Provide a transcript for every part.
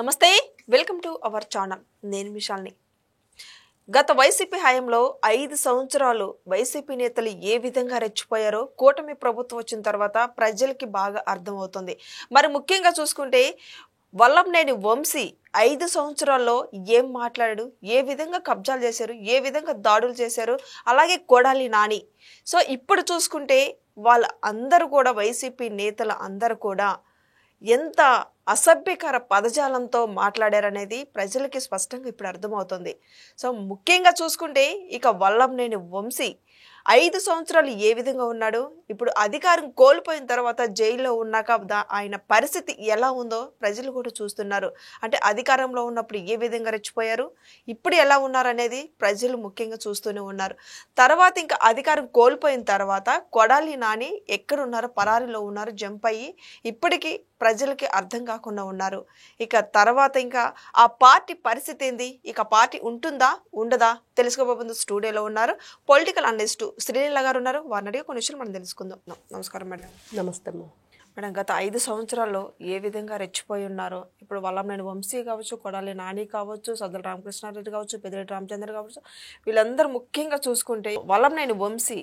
నమస్తే, welcome to our channel. నేను విశాల్ని. గత వైసీపీ హయాంలో 5 సంవత్సరాలు వైసీపీ నేతలు ఏ విధంగా రెచ్చిపోయారో కూటమి ప్రభుత్వం వచ్చిన తర్వాత ప్రజలకి బాగా అర్థమవుతుంది. మరి ముఖ్యంగా చూసుకుంటే వల్లభనేని వంశీ 5 సంవత్సరాల్లో ఏం మాట్లాడాడు, ఏ విధంగా కబ్జాలు చేశారు, ఏ విధంగా దాడులు చేశారు, అలాగే కొడాలి నాని. సో ఇప్పుడు చూసుకుంటే వాళ్ళ అందరూ కూడా వైసీపీ నేతలు అందరూ కూడా ఎంత అసభ్యకర పదజాలంతో మాట్లాడారనేది ప్రజలకి స్పష్టంగా ఇప్పుడు అర్థమవుతుంది. సో ముఖ్యంగా చూసుకుంటే ఇక వల్లభనేని వంశీ 5 సంవత్సరాలు ఏ విధంగా ఉన్నాడు, ఇప్పుడు అధికారం కోల్పోయిన తర్వాత జైల్లో ఉన్నాక ఆయన పరిస్థితి ఎలా ఉందో ప్రజలు కూడా చూస్తున్నారు. అంటే అధికారంలో ఉన్నప్పుడు ఏ విధంగా రెచ్చిపోయారు, ఇప్పుడు ఎలా ఉన్నారు అనేది ప్రజలు ముఖ్యంగా చూస్తూనే ఉన్నారు. తర్వాత ఇంకా అధికారం కోల్పోయిన తర్వాత కొడాలి నాని ఎక్కడున్నారో పరారీలో ఉన్నారు, జంప్ అయ్యి ఇప్పటికీ ప్రజలకి అర్థం కాకుండా ఉన్నారు. ఇక తర్వాత ఇంకా ఆ పార్టీ పరిస్థితి ఏంది, ఇక పార్టీ ఉంటుందా ఉండదా తెలుసుకోబోతుంది. స్టూడియోలో ఉన్నారు పొలిటికల్ అనలిస్ట్ శ్రీలీల గారు ఉన్నారు. వారిని అడిగి కొన్ని విషయాలు మనం తెలుసుకుందాం. నమస్కారం మేడం. నమస్తే మేడం, గత 5 సంవత్సరాల్లో ఏ విధంగా రెచ్చిపోయి ఉన్నారో, ఇప్పుడు వల్లభనేని వంశీ కావచ్చు, కొడాలి నాని కావచ్చు, సజ్జల రామకృష్ణారెడ్డి కావచ్చు, పెద్దిరెడ్డి రామచంద్ర కావచ్చు, వీళ్ళందరూ ముఖ్యంగా చూసుకుంటే వల్లభనేని వంశీ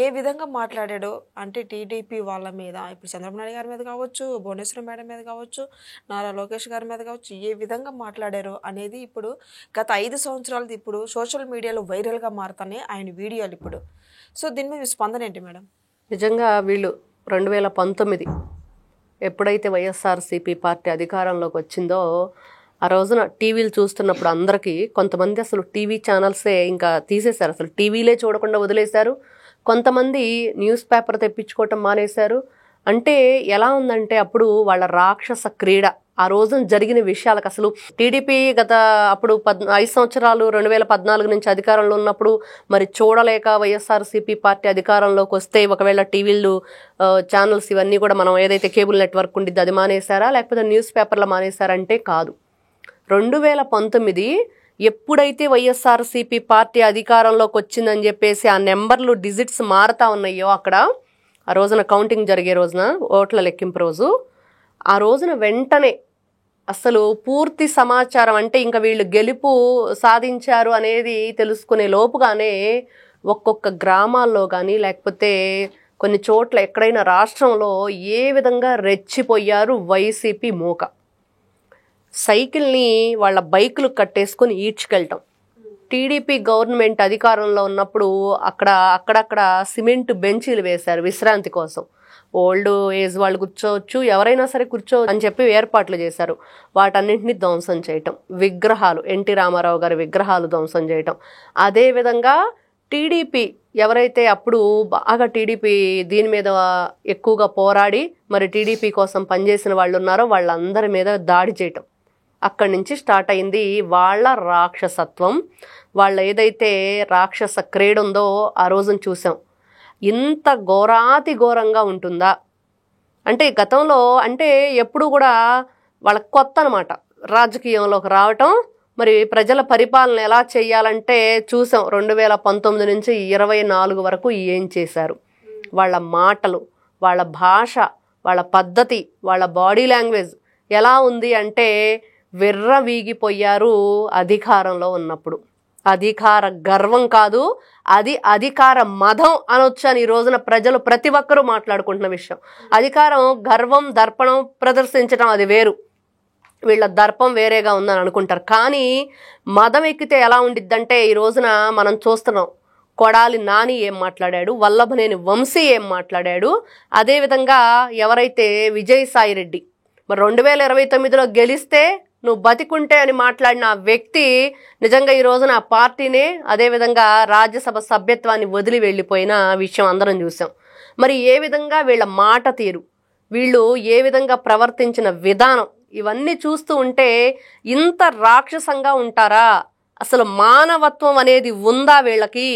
ఏ విధంగా మాట్లాడాడో, అంటే టీడీపీ వాళ్ళ మీద, ఇప్పుడు చంద్రబాబు నాయుడు గారి మీద కావచ్చు, భువనేశ్వరి మేడం మీద కావచ్చు, నారా లోకేష్ గారి మీద కావచ్చు, ఏ విధంగా మాట్లాడారో అనేది ఇప్పుడు గత 5 సంవత్సరాలది ఇప్పుడు సోషల్ మీడియాలో వైరల్గా మారుతానే ఆయన వీడియోలు ఇప్పుడు. సో దీని మీద స్పందన ఏంటి మేడం? నిజంగా వీళ్ళు 2019 ఎప్పుడైతే వైఎస్ఆర్సీపీ పార్టీ అధికారంలోకి వచ్చిందో ఆ రోజున టీవీలు చూస్తున్నప్పుడు అందరికీ కొంతమంది అసలు టీవీ ఛానల్సే ఇంకా తీసేశారు, అసలు టీవీలే చూడకుండా వదిలేశారు. కొంతమంది న్యూస్ పేపర్ తెప్పించుకోవటం మానేశారు. అంటే ఎలా ఉందంటే అప్పుడు వాళ్ళ రాక్షస క్రీడ, ఆ రోజున జరిగిన విషయాలకు అసలు టీడీపీ గత అప్పుడు 5 సంవత్సరాలు 2014 నుంచి అధికారంలో ఉన్నప్పుడు మరి చూడలేక వైఎస్ఆర్సీపీ పార్టీ అధికారంలోకి వస్తే ఒకవేళ టీవీలు ఛానల్స్ ఇవన్నీ కూడా మనం ఏదైతే కేబుల్ నెట్వర్క్ ఉండిద్ది అది మానేశారా, లేకపోతే న్యూస్ పేపర్లు మానేశారంటే కాదు. 2019 ఎప్పుడైతే వైఎస్ఆర్సీపీ పార్టీ అధికారంలోకి వచ్చిందని చెప్పేసి ఆ నెంబర్లు డిజిట్స్ మారుతా ఉన్నాయో అక్కడ ఆ రోజున కౌంటింగ్ జరిగే రోజున, ఓట్ల లెక్కింపు రోజు, ఆ రోజున వెంటనే అసలు పూర్తి సమాచారం, అంటే ఇంకా వీళ్ళు గెలుపు సాధించారు అనేది తెలుసుకునే లోపుగానే ఒక్కొక్క గ్రామాల్లో కానీ లేకపోతే కొన్ని చోట్ల ఎక్కడైనా రాష్ట్రంలో ఏ విధంగా రెచ్చిపోయారు వైసీపీ మూక. సైకిల్ని వాళ్ళ బైకులు కట్టేసుకొని ఈడ్చుకెళ్ళటం. టీడీపీ గవర్నమెంట్ అధికారంలో ఉన్నప్పుడు అక్కడక్కడ సిమెంట్ బెంచీలు వేశారు విశ్రాంతి కోసం. ఓల్డ్ ఏజ్ వాళ్ళు కూర్చోవచ్చు, ఎవరైనా సరే కూర్చోవచ్చు అని చెప్పి ఏర్పాట్లు చేశారు. వాటన్నింటినీ ధ్వంసం చేయటం, విగ్రహాలు, ఎన్టీ రామారావు గారి విగ్రహాలు ధ్వంసం చేయటం. అదేవిధంగా టీడీపీ ఎవరైతే అప్పుడు బాగా టీడీపీ దీని మీద ఎక్కువగా పోరాడి మరి టీడీపీ కోసం పనిచేసిన వాళ్ళు ఉన్నారో వాళ్ళందరి మీద దాడి చేయటం. అక్కడి నుంచి స్టార్ట్ అయింది వాళ్ళ రాక్షసత్వం, వాళ్ళ ఏదైతే రాక్షస క్రీడ ఉందో ఆ రోజున చూసాం. ఇంత ఘోరాతి ఘోరంగా ఉంటుందా అంటే గతంలో, అంటే ఎప్పుడు కూడా వాళ్ళకి కొత్త అనమాట రాజకీయంలోకి రావటం, మరి ప్రజల పరిపాలన ఎలా చేయాలంటే చూసాం. 2019 నుంచి 24 వరకు ఏం చేశారు, వాళ్ళ మాటలు, వాళ్ళ భాష, వాళ్ళ పద్ధతి, వాళ్ళ బాడీ లాంగ్వేజ్ ఎలా ఉంది అంటే విర్రవీగిపోయారు అధికారంలో ఉన్నప్పుడు. అధికార గర్వం కాదు, అది అధికార మదం అనొచ్చు అని ఈ రోజున ప్రజలు ప్రతి ఒక్కరూ మాట్లాడుకుంటున్న విషయం. అధికారం గర్వం దర్పణం ప్రదర్శించడం అది వేరు, వీళ్ళ దర్పం వేరేగా ఉందని అనుకుంటారు. కానీ మదం ఎక్కితే ఎలా ఉండిద్దంటే ఈ రోజున మనం చూస్తున్నాం. కొడాలి నాని ఏం మాట్లాడాడు, వల్లభనేని వంశీ ఏం మాట్లాడాడు, అదేవిధంగా ఎవరైతే విజయసాయిరెడ్డి మరి 2029లో గెలిస్తే నువ్వు బతికుంటే అని మాట్లాడిన ఆ వ్యక్తి నిజంగా ఈ రోజున ఆ పార్టీనే అదేవిధంగా రాజ్యసభ సభ్యత్వాన్ని వదిలి వెళ్ళిపోయిన విషయం అందరం చూసాం. మరి ఏ విధంగా వీళ్ళ మాట తీరు, వీళ్ళు ఏ విధంగా ప్రవర్తించిన విధానం, ఇవన్నీ చూస్తూ ఉంటే ఇంత రాక్షసంగా ఉంటారా, అసలు మానవత్వం అనేది ఉందా వీళ్ళకి,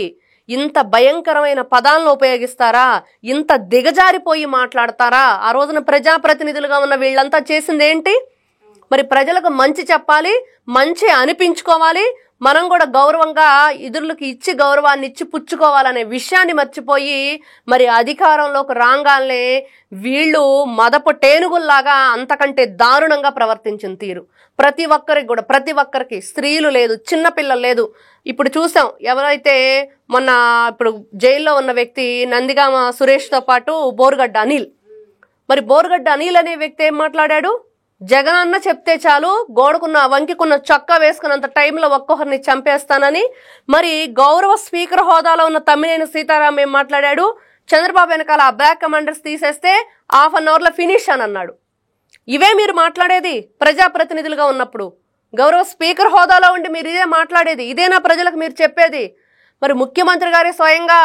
ఇంత భయంకరమైన పదాలను ఉపయోగిస్తారా, ఇంత దిగజారిపోయి మాట్లాడతారా? ఆ రోజున ప్రజాప్రతినిధులుగా ఉన్న వీళ్ళంతా చేసింది ఏంటి? మరి ప్రజలకు మంచి చెప్పాలి, మంచి అనిపించుకోవాలి, మనం కూడా గౌరవంగా ఇతరులకు ఇచ్చి గౌరవాన్ని ఇచ్చి పుచ్చుకోవాలనే విషయాన్ని మర్చిపోయి మరి అధికారంలోకి రాగానే వీళ్ళు మదపు టేనుగుల్లాగా అంతకంటే దారుణంగా ప్రవర్తించిన తీరు ప్రతి ఒక్కరికి స్త్రీలు లేదు, చిన్నపిల్లలు లేదు. ఇప్పుడు చూసాం, ఎవరైతే మొన్న ఇప్పుడు జైల్లో ఉన్న వ్యక్తి నందిగామ సురేష్తో పాటు బోరుగడ్డ అనిల్. మరి బోరుగడ్డ అనిల్ అనే వ్యక్తి ఏం మాట్లాడాడు? జగన్ అన్న చెప్తే చాలు గోడకున్న వంకికున్న చొక్కా వేసుకున్నంత టైంలో ఒక్కొక్కరిని చంపేస్తానని. మరి గౌరవ స్పీకర్ హోదాలో ఉన్న తమ్మినేని సీతారాం ఏం మాట్లాడాడు? చంద్రబాబు వెనకాల ఆ బ్లాక్ కమాండర్స్ తీసేస్తే ½ an hourలో ఫినిష్ అని అన్నాడు. ఇవే మీరు మాట్లాడేది ప్రజాప్రతినిధులుగా ఉన్నప్పుడు? గౌరవ స్పీకర్ హోదాలో ఉండి మీరు ఇదే మాట్లాడేది? ఇదేనా ప్రజలకు మీరు చెప్పేది? మరి ముఖ్యమంత్రి గారే స్వయంగా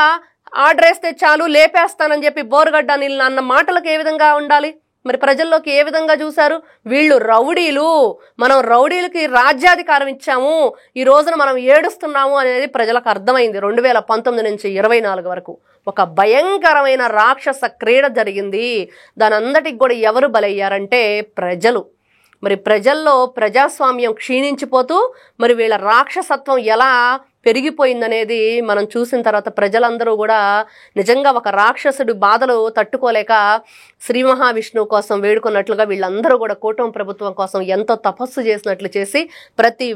ఆర్డర్ వేస్తే చాలు లేపేస్తానని చెప్పి బోరుగడ్డ అనిల్ అన్న మాటలకు ఏ విధంగా ఉండాలి? మరి ప్రజల్లోకి ఏ విధంగా చూశారు? వీళ్ళు రౌడీలు, మనం రౌడీలకి రాజ్యాధికారం ఇచ్చాము, ఈ రోజున మనం ఏడుస్తున్నాము అనేది ప్రజలకు అర్థమైంది. 2019 నుంచి 24 వరకు ఒక భయంకరమైన రాక్షస క్రీడ జరిగింది. దాని అందటికి కూడా ఎవరు బలయ్యారంటే ప్రజలు. మరి ప్రజల్లో ప్రజాస్వామ్యం క్షీణించిపోతూ మరి వీళ్ళ రాక్షసత్వం ఎలా పెరిగిపోయిందనేది మనం చూసిన తర్వాత ప్రజలందరూ కూడా నిజంగా ఒక రాక్షసుడి బాధలు తట్టుకోలేక శ్రీ మహావిష్ణువు కోసం వేడుకున్నట్లుగా వీళ్ళందరూ కూడా కూటమి ప్రభుత్వం కోసం ఎంతో తపస్సు చేసినట్లు చేసి ప్రతి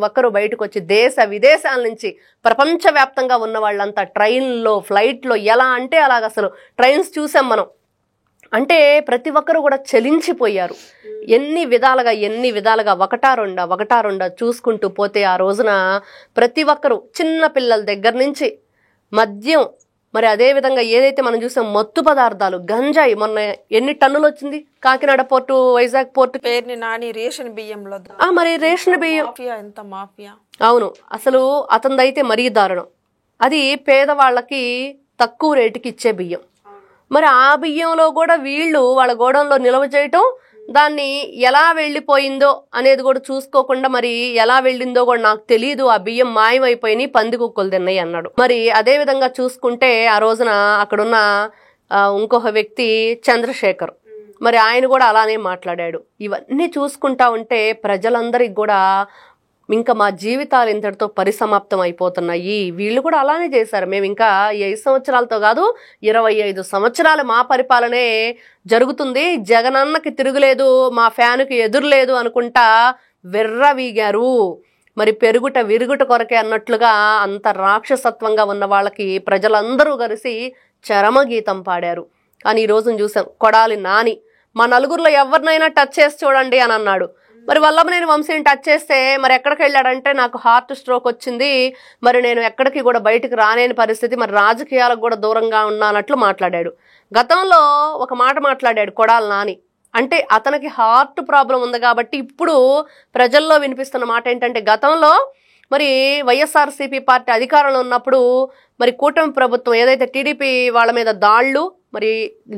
ఒక్కరు బయటకు వచ్చి దేశ విదేశాల నుంచి ప్రపంచవ్యాప్తంగా ఉన్న వాళ్ళంతా ట్రైన్లో ఫ్లైట్లో ఎలా అంటే అలాగ అసలు ట్రైన్స్ చూసాం మనం. అంటే ప్రతి ఒక్కరు కూడా చలించిపోయారు. ఎన్ని విధాలుగా ఒకటా రెండా చూసుకుంటూ పోతే ఆ రోజున ప్రతి ఒక్కరు చిన్న పిల్లల దగ్గర నుంచి మద్యం, మరి అదేవిధంగా ఏదైతే మనం చూసాం మత్తు పదార్థాలు, గంజాయి. మొన్న ఎన్ని టన్నులు వచ్చింది కాకినాడ పోర్టు, వైజాగ్ పోర్టు. పేరుని నాని రేషన్ బియ్యంలో మరి రేషన్ బియ్యం ఎంత మాఫియా. అవును, అసలు అతనిదైతే మరీ దారుణం. అది పేదవాళ్ళకి తక్కువ రేటుకి ఇచ్చే బియ్యం. మరి ఆ బియ్యంలో కూడా వీళ్ళు వాళ్ళ గోడంలో నిల్వ చేయటం, దాన్ని ఎలా వెళ్ళిపోయిందో అనేది కూడా చూసుకోకుండా, మరి ఎలా వెళ్ళిందో కూడా నాకు తెలియదు, ఆ బియ్యం మాయమైపోయినాయి, పంది కుక్కలు తిన్నాయి అన్నాడు. మరి అదే విధంగా చూసుకుంటే ఆ రోజున అక్కడున్న ఇంకొక వ్యక్తి చంద్రశేఖర్, మరి ఆయన కూడా అలానే మాట్లాడాడు. ఇవన్నీ చూసుకుంటా ఉంటే ప్రజలందరికి కూడా ఇంకా మా జీవితాలు ఇంతటితో పరిసమాప్తం అయిపోతున్నాయి. వీళ్ళు కూడా అలానే చేశారు. మేము ఇంకా 5 సంవత్సరాలతో కాదు 25 సంవత్సరాలు మా పరిపాలనే జరుగుతుంది, జగనన్నకి తిరుగులేదు, మా ఫ్యాన్కి ఎదురులేదు అనుకుంటా వెర్రవీగారు. మరి పెరుగుట విరుగుట కొరకే అన్నట్లుగా అంత రాక్షసత్వంగా ఉన్న వాళ్ళకి ప్రజలందరూ కలిసి చరమగీతం పాడారు. కానీ ఈ రోజును చూసాం, కొడాలి నాని మా నలుగురిలో ఎవరినైనా టచ్ చేసి చూడండి అని అన్నాడు. మరి వల్లభనేని వంశీని టచ్ చేస్తే మరి ఎక్కడికి వెళ్ళాడంటే నాకు హార్ట్ స్ట్రోక్ వచ్చింది, మరి నేను ఎక్కడికి కూడా బయటకు రాలేని పరిస్థితి, మరి రాజకీయాలకు కూడా దూరంగా ఉన్నానట్లు మాట్లాడాడు. గతంలో ఒక మాట మాట్లాడాడు కొడాలి నాని, అంటే అతనికి హార్ట్ ప్రాబ్లం ఉంది కాబట్టి ఇప్పుడు ప్రజల్లో వినిపిస్తున్న మాట ఏంటంటే గతంలో మరి వైఎస్ఆర్సీపీ పార్టీ అధికారంలో ఉన్నప్పుడు మరి కూటమి ప్రభుత్వం ఏదైతే టీడీపీ వాళ్ళ మీద దాళ్లు, మరి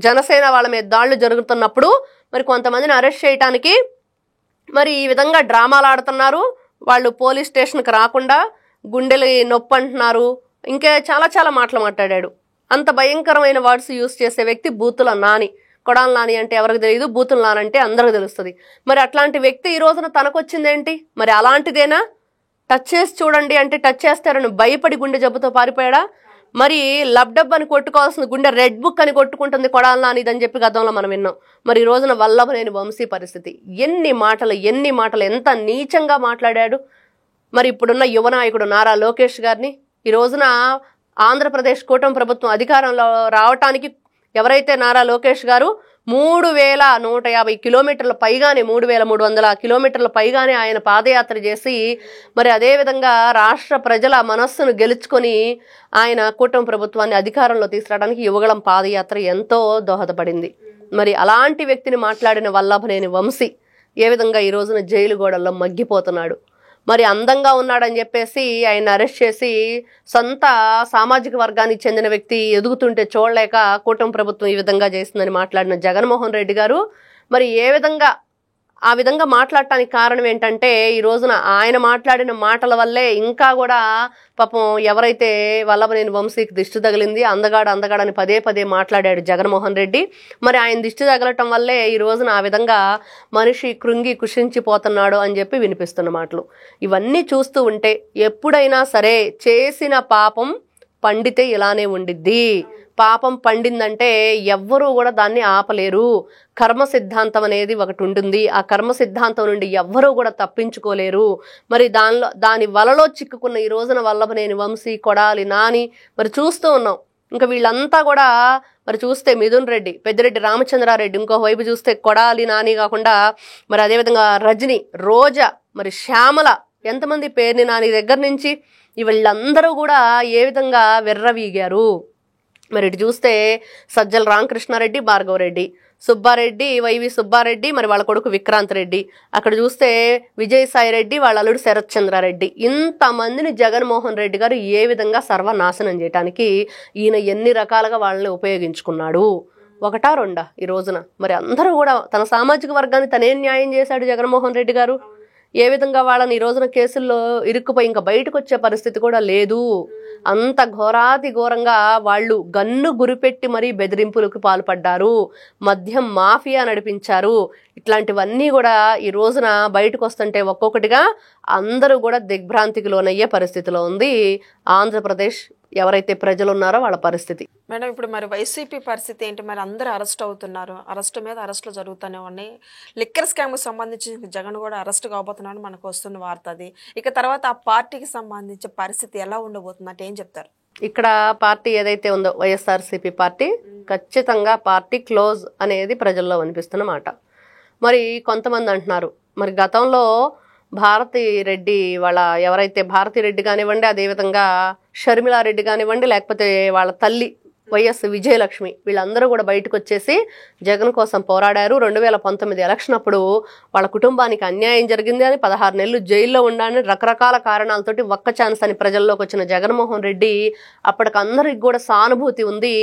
జనసేన వాళ్ళ మీద దాళ్లు జరుగుతున్నప్పుడు మరి కొంతమందిని అరెస్ట్ చేయడానికి మరి ఈ విధంగా డ్రామాలు ఆడుతున్నారు, వాళ్ళు పోలీస్ స్టేషన్కి రాకుండా గుండెలు నొప్పి అంటున్నారు, ఇంకా చాలా మాటలు మాట్లాడాడు. అంత భయంకరమైన వర్డ్స్ యూజ్ చేసే వ్యక్తి బూతుల నాని. కొడాలి నాని అంటే ఎవరికి తెలియదు, బూతుల నాని అంటే అందరికి తెలుస్తుంది. మరి అట్లాంటి వ్యక్తి ఈ రోజున తనకొచ్చిందేంటి? మరి అలాంటిదేనా? టచ్ చేసి చూడండి అంటే టచ్ చేస్తారని భయపడి గుండె జబ్బుతో పారిపోయాడా? మరి లబ్డబ్ అని కొట్టుకోవాల్సిన గుండె రెడ్ బుక్ అని కొట్టుకుంటుంది కొడాలి నాని అని చెప్పి గతంలో మనం విన్నాం. మరి ఈ రోజున వల్లభనేని వంశీ పరిస్థితి, ఎన్ని మాటలు ఎంత నీచంగా మాట్లాడాడు. మరి ఇప్పుడున్న యువ నాయకుడు నారా లోకేష్ గారిని ఈ రోజున ఆంధ్రప్రదేశ్ కూటమి ప్రభుత్వం అధికారంలో రావటానికి ఎవరైతే నారా లోకేష్ గారు 3150 కిలోమీటర్ల పైగానే 3300 కిలోమీటర్ల పైగానే ఆయన పాదయాత్ర చేసి మరి అదేవిధంగా రాష్ట్ర ప్రజల మనస్సును గెలుచుకొని ఆయన కూటమి ప్రభుత్వాన్ని అధికారంలో తీసుకురావడానికి యువగళం పాదయాత్ర ఎంతో దోహదపడింది. మరి అలాంటి వ్యక్తిని మాట్లాడిన వల్లభనేని వంశీ ఏ విధంగా ఈ రోజున జైలు గోడల్లో మగ్గిపోతున్నాడు. మరి అందంగా ఉన్నాడని చెప్పేసి ఆయన అరెస్ట్ చేసి సొంత సామాజిక వర్గానికి చెందిన వ్యక్తి ఎదుగుతుంటే చూడలేక కూటమి ప్రభుత్వం ఈ విధంగా చేస్తుందని మాట్లాడిన జగన్మోహన్ రెడ్డి గారు మరి ఏ విధంగా ఆ విధంగా మాట్లాడటానికి కారణం ఏంటంటే ఈ రోజున ఆయన మాట్లాడిన మాటల వల్లే ఇంకా కూడా పాపం ఎవరైతే వల్లభనేని వంశీకి దిష్టి తగిలింది, అందగాడని పదే పదే మాట్లాడాడు జగన్మోహన్ రెడ్డి. మరి ఆయన దిష్టి తగలటం వల్లే ఈ రోజున ఆ విధంగా మనిషి కృంగి కుషించిపోతున్నాడు అని చెప్పి వినిపిస్తున్న మాటలు. ఇవన్నీ చూస్తూ ఉంటే ఎప్పుడైనా సరే చేసిన పాపం పండితే ఇలానే ఉండిద్ది. పాపం పండిందంటే ఎవ్వరూ కూడా దాన్ని ఆపలేరు. కర్మ సిద్ధాంతం అనేది ఒకటి ఉంటుంది. ఆ కర్మ సిద్ధాంతం నుండి ఎవ్వరూ కూడా తప్పించుకోలేరు. మరి దాని వలలో చిక్కుకున్న ఈ రోజున వల్లభనేని వంశీ, కొడాలి నాని మరి చూస్తూ ఉన్నాం. ఇంకా వీళ్ళంతా కూడా మరి చూస్తే మిథున్ రెడ్డి, పెద్దిరెడ్డి రామచంద్రారెడ్డి, ఇంకో వైపు చూస్తే కొడాలి నాని కాకుండా మరి అదేవిధంగా రజని, రోజా, మరి శ్యామల, ఎంతమంది పేర్ని నాని దగ్గర నుంచి వీళ్ళందరూ కూడా ఏ విధంగా వెర్రవీగారు. మరి ఇటు చూస్తే సజ్జల రామకృష్ణారెడ్డి, భార్గవరెడ్డి, సుబ్బారెడ్డి, వైవి సుబ్బారెడ్డి, మరి వాళ్ళ కొడుకు విక్రాంత్ రెడ్డి, అక్కడ చూస్తే విజయసాయి రెడ్డి, వాళ్ళ అల్లుడు శరత్ చంద్రారెడ్డి, ఇంతమందిని జగన్మోహన్ రెడ్డి గారు ఏ విధంగా సర్వనాశనం చేయడానికి ఈయన ఎన్ని రకాలుగా వాళ్ళని ఉపయోగించుకున్నాడు. ఒకటా రెండా ఈ రోజున? మరి అందరూ కూడా తన సామాజిక వర్గాన్ని తనేం న్యాయం చేశాడు జగన్మోహన్ రెడ్డి గారు? ఏ విధంగా వాళ్ళని ఈ రోజున కేసుల్లో ఇరుక్కుపోయి ఇంకా బయటకు వచ్చే పరిస్థితి కూడా లేదు. అంత ఘోరాతి ఘోరంగా వాళ్ళు గన్ను గురిపెట్టి మరీ బెదిరింపులకు పాల్పడ్డారు, మద్యం మాఫియా నడిపించారు. ఇట్లాంటివన్నీ కూడా ఈ రోజున బయటకు వస్తుంటే ఒక్కొక్కటిగా అందరూ కూడా దిగ్భ్రాంతికి లోనయ్యే పరిస్థితిలో ఉంది ఆంధ్రప్రదేశ్ ఎవరైతే ప్రజలు ఉన్నారో వాళ్ళ పరిస్థితి. మేడం, ఇప్పుడు మరి వైసీపీ పరిస్థితి ఏంటి? మరి అందరూ అరెస్ట్ అవుతున్నారు, అరెస్ట్ మీద అరెస్టులు జరుగుతూనే ఉన్నాయి. లిక్కర్ స్కామ్కి సంబంధించి జగన్ కూడా అరెస్ట్ కాబోతున్నాడు మనకు వస్తున్న వార్త అది. ఇక తర్వాత ఆ పార్టీకి సంబంధించి పరిస్థితి ఎలా ఉండబోతుంది అంటే ఏం చెప్తారు? ఇక్కడ పార్టీ ఏదైతే ఉందో వైఎస్ఆర్సీపీ పార్టీ, ఖచ్చితంగా పార్టీ క్లోజ్ అనేది ప్రజల్లో వినిపిస్తున్న మాట. మరి కొంతమంది అంటున్నారు మరి గతంలో భారతి రెడ్డి వాళ్ళ ఎవరైతే భారతి రెడ్డి కానివ్వండి, అదేవిధంగా షర్మిలారెడ్డి కానివ్వండి, లేకపోతే వాళ్ళ తల్లి వైఎస్ విజయలక్ష్మి, వీళ్ళందరూ కూడా బయటకు వచ్చేసి జగన్ కోసం పోరాడారు. 2019 ఎలక్షన్ అప్పుడు వాళ్ళ కుటుంబానికి అన్యాయం జరిగింది అని 16 నెలలు జైల్లో ఉండాలని రకరకాల కారణాలతోటి ఒక్క ఛాన్స్ అని ప్రజల్లోకి వచ్చిన జగన్మోహన్ రెడ్డి అప్పటికందరికి కూడా సానుభూతి ఉంది,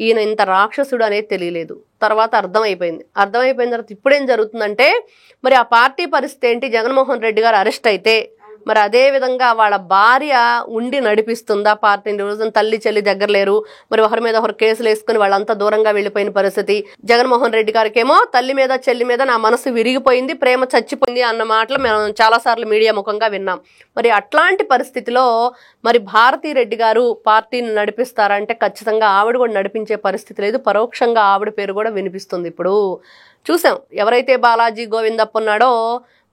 ఈయన ఇంత రాక్షసుడు అనేది తెలియలేదు. తర్వాత అర్థమైపోయిన తర్వాత ఇప్పుడేం జరుగుతుందంటే మరి ఆ పార్టీ పరిస్థితి ఏంటి? జగన్మోహన్ రెడ్డి గారు అరెస్ట్ అయితే మరి అదే విధంగా వాళ్ళ భార్య ఉండి నడిపిస్తుందా పార్టీని? రోజున తల్లి చెల్లి దగ్గర లేరు, మరి ఒకరి మీద ఒకరు కేసులు వేసుకుని వాళ్ళంతా దూరంగా వెళ్ళిపోయిన పరిస్థితి. జగన్మోహన్ రెడ్డి గారికి ఏమో తల్లి మీద చెల్లి మీద నా మనసు విరిగిపోయింది, ప్రేమ చచ్చిపోయింది అన్న మాటలు మేము చాలాసార్లు మీడియా ముఖంగా విన్నాం. మరి అట్లాంటి పరిస్థితిలో మరి భారతీ రెడ్డి గారు పార్టీని నడిపిస్తారంటే ఖచ్చితంగా ఆవిడ కూడా నడిపించే పరిస్థితి లేదు. పరోక్షంగా ఆవిడ పేరు కూడా వినిపిస్తుంది. ఇప్పుడు చూసాం ఎవరైతే బాలాజీ గోవిందప్ప ఉన్నాడో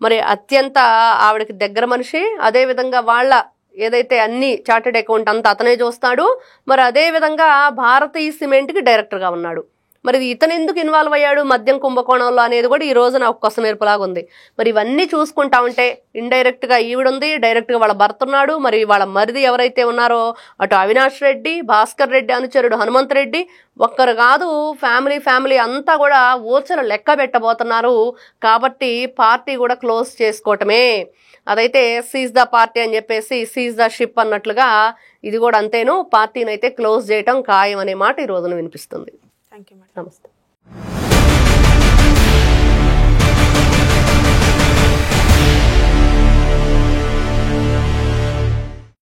మరి అత్యంత ఆవిడకి దగ్గర మనిషి, అదేవిధంగా వాళ్ళ ఏదైతే అన్ని చార్టెడ్ అకౌంట్ అంతా అతనే చూస్తాడు. మరి అదేవిధంగా భారతీయ సిమెంట్కి డైరెక్టర్గా ఉన్నాడు. మరి ఇతను ఎందుకు ఇన్వాల్వ్ అయ్యాడు మద్యం కుంభకోణంలో అనేది కూడా ఈ రోజు నాకు కొస మెరుపులాగా ఉంది. మరి ఇవన్నీ చూసుకుంటా ఉంటే ఇండైరెక్ట్గా ఈవిడుంది, డైరెక్ట్గా వాళ్ళ భర్త ఉన్నాడు, మరి వాళ్ళ మరిది ఎవరైతే ఉన్నారో అటు అవినాష్ రెడ్డి, భాస్కర్ రెడ్డి అనుచరుడు హనుమంత్ రెడ్డి, ఒక్కరు కాదు ఫ్యామిలీ అంతా కూడా ఊచలు లెక్క పెట్టబోతున్నారు. కాబట్టి పార్టీ కూడా క్లోజ్ చేసుకోవటమే. అదైతే సీజ్ ద పార్టీ అని చెప్పేసి సీజ్ ద షిప్ అన్నట్లుగా ఇది కూడా అంతేను, పార్టీని అయితే క్లోజ్ చేయటం ఖాయం అనే మాట ఈ రోజున వినిపిస్తుంది. Thank you madam. నమస్తే.